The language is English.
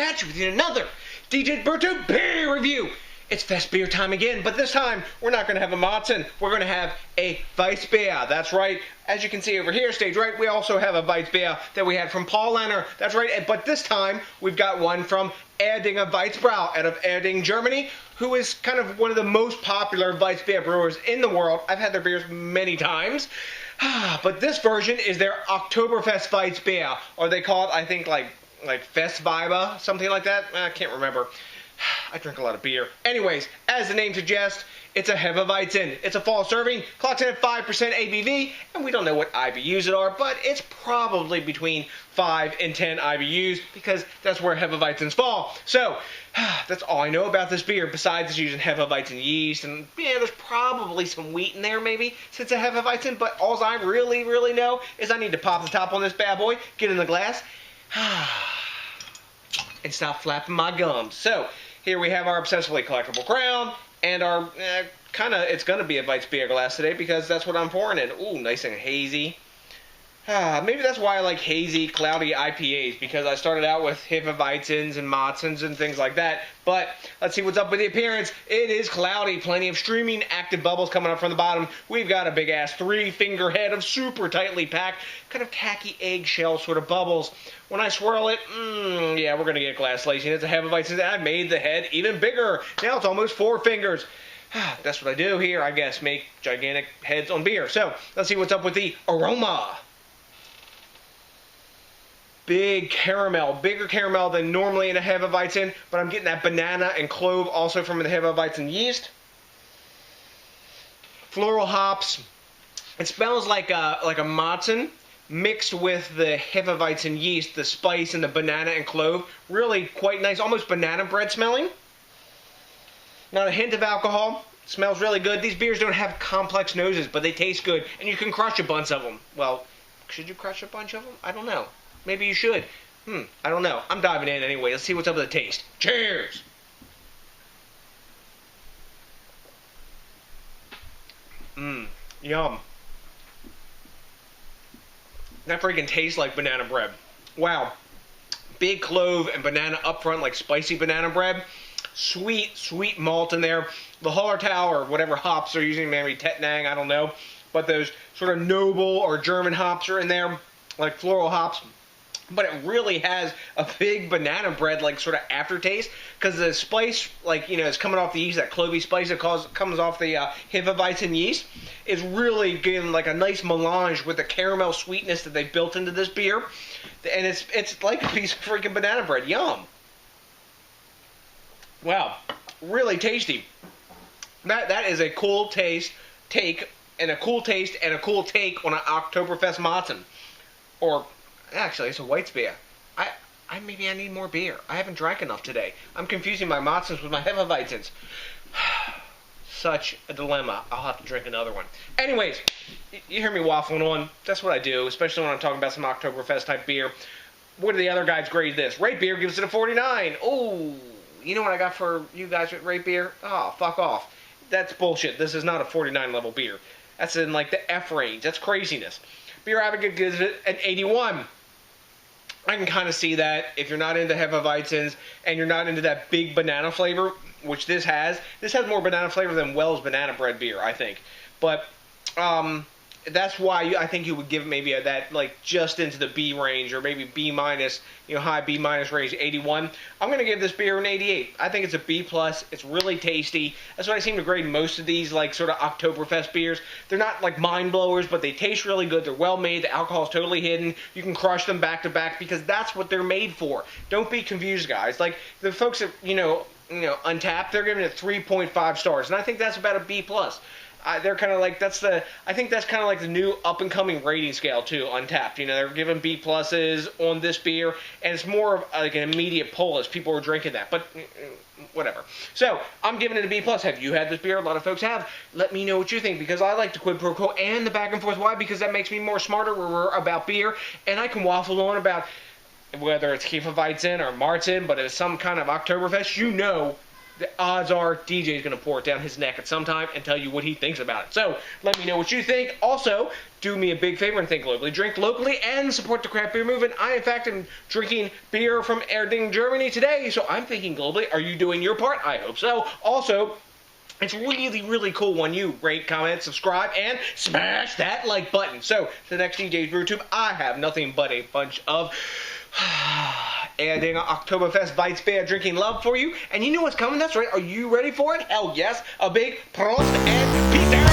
at you with another DJs BrewTube beer review. It's Fest beer time again, but this time we're not going to have a Marzen. We're going to have a Weißbier. That's right. As you can see over here, stage right, we also have a Weißbier that we had from Paulaner. That's right. But this time we've got one from Erdinger Weissbrau out of Erding, Germany, who is kind of one of the most popular Weißbier brewers in the world. I've had their beers many times. But this version is their Oktoberfest Weißbier, or they call it, I think, like Festweiße, something like that. I can't remember. I drink a lot of beer. Anyways, as the name suggests, it's a Hefeweizen. It's a fall serving, clocks in at 5% ABV, and we don't know what IBUs it are, but it's probably between 5 and 10 IBUs, because that's where Hefeweizens fall. So, that's all I know about this beer, besides it's using Hefeweizen yeast, and yeah, there's probably some wheat in there, maybe, since it's a Hefeweizen, but all I really know is I need to pop the top on this bad boy, get in the glass, and stop flapping my gums. So, here we have our obsessively collectible crown, and our, it's going to be a Weißbier glass today, because that's what I'm pouring in. Ooh, nice and hazy. Maybe that's why I like hazy, cloudy IPAs, because I started out with Hefeweizens and Marzens and things like that. But let's see what's up with the appearance. It is cloudy, plenty of streaming active bubbles coming up from the bottom. We've got a big-ass 3-finger head of super tightly packed, kind of tacky eggshell sort of bubbles. When I swirl it, yeah, we're going to get glass lacing. It's a Hefeweizen. I made the head even bigger. Now it's almost 4 fingers. That's what I do here, I guess, make gigantic heads on beer. So, let's see what's up with the aroma. Big caramel, bigger caramel than normally in a Hefeweizen, but I'm getting that banana and clove also from the Hefeweizen yeast. Floral hops. It smells like a Marzen mixed with the Hefeweizen yeast, the spice and the banana and clove. Really quite nice, almost banana bread smelling. Not a hint of alcohol. Smells really good. These beers don't have complex noses, but they taste good, and you can crush a bunch of them. Well, should you crush a bunch of them? I don't know. Maybe you should. I don't know. I'm diving in anyway. Let's see what's up with the taste. Cheers! Yum. That freaking tastes like banana bread. Wow. Big clove and banana up front, like spicy banana bread. Sweet, sweet malt in there. The Hallertau or whatever hops they're using, maybe Tettnang, I don't know. But those sort of noble or German hops are in there, like floral hops. But it really has a big banana bread, like, sort of aftertaste, because the spice, like, you know, is coming off the yeast, that clovey spice that comes off the Hefeweizen yeast, is really giving, like, a nice melange with the caramel sweetness that they built into this beer. And it's like a piece of freaking banana bread. Yum! Wow. Really tasty. That is a cool take on an Oktoberfest Marzen. Or... actually, it's a Weißbier. Maybe I need more beer. I haven't drank enough today. I'm confusing my Marzens with my Hefeweizens. Such a dilemma. I'll have to drink another one. Anyways, you hear me waffling on. That's what I do, especially when I'm talking about some Oktoberfest type beer. What do the other guys grade this? Rate Beer gives it a 49. Oh, you know what I got for you guys at Rate Beer? Oh, fuck off. That's bullshit. This is not a 49 level beer. That's in like the F range. That's craziness. Beer Advocate gives it an 81. I can kind of see that if you're not into Hefeweizens and you're not into that big banana flavor, which this has more banana flavor than Wells banana bread beer, I think. But that's why I think you would give maybe that, like, just into the B range, or maybe B minus, you know, high B minus range, 81. I'm going to give this beer an 88. I think it's a B plus. It's really tasty. That's what I seem to grade most of these, like, sort of Oktoberfest beers. They're not, like, mind blowers, but they taste really good. They're well made. The alcohol is totally hidden. You can crush them back to back, because that's what they're made for. Don't be confused, guys. Like, the folks at, you know, Untapped, they're giving it 3.5 stars, and I think that's about a B plus. They're kind of like, I think that's kind of like the new up-and-coming rating scale, too, Untapped. You know, they're giving B pluses on this beer, and it's more of like an immediate pull as people are drinking that, but whatever. So, I'm giving it a B plus. Have you had this beer? A lot of folks have. Let me know what you think, because I like the quid pro quo and the back and forth. Why? Because that makes me more smarter about beer, and I can waffle on about whether it's Hefeweizen or Marzen, but if it's some kind of Oktoberfest, you know the odds are DJ's going to pour it down his neck at some time and tell you what he thinks about it. So let me know what you think. Also, do me a big favor and think globally. Drink locally and support the craft beer movement. I, in fact, am drinking beer from Erdinger, Germany today, so I'm thinking globally. Are you doing your part? I hope so. Also, it's really, really cool when you rate, comment, subscribe, and smash that like button. So, the next DJs BrewTube, I have nothing but a bunch of Erdinger Oktoberfest Weißbier drinking love for you. And you know what's coming? That's right. Are you ready for it? Hell yes. A big prost and peace out.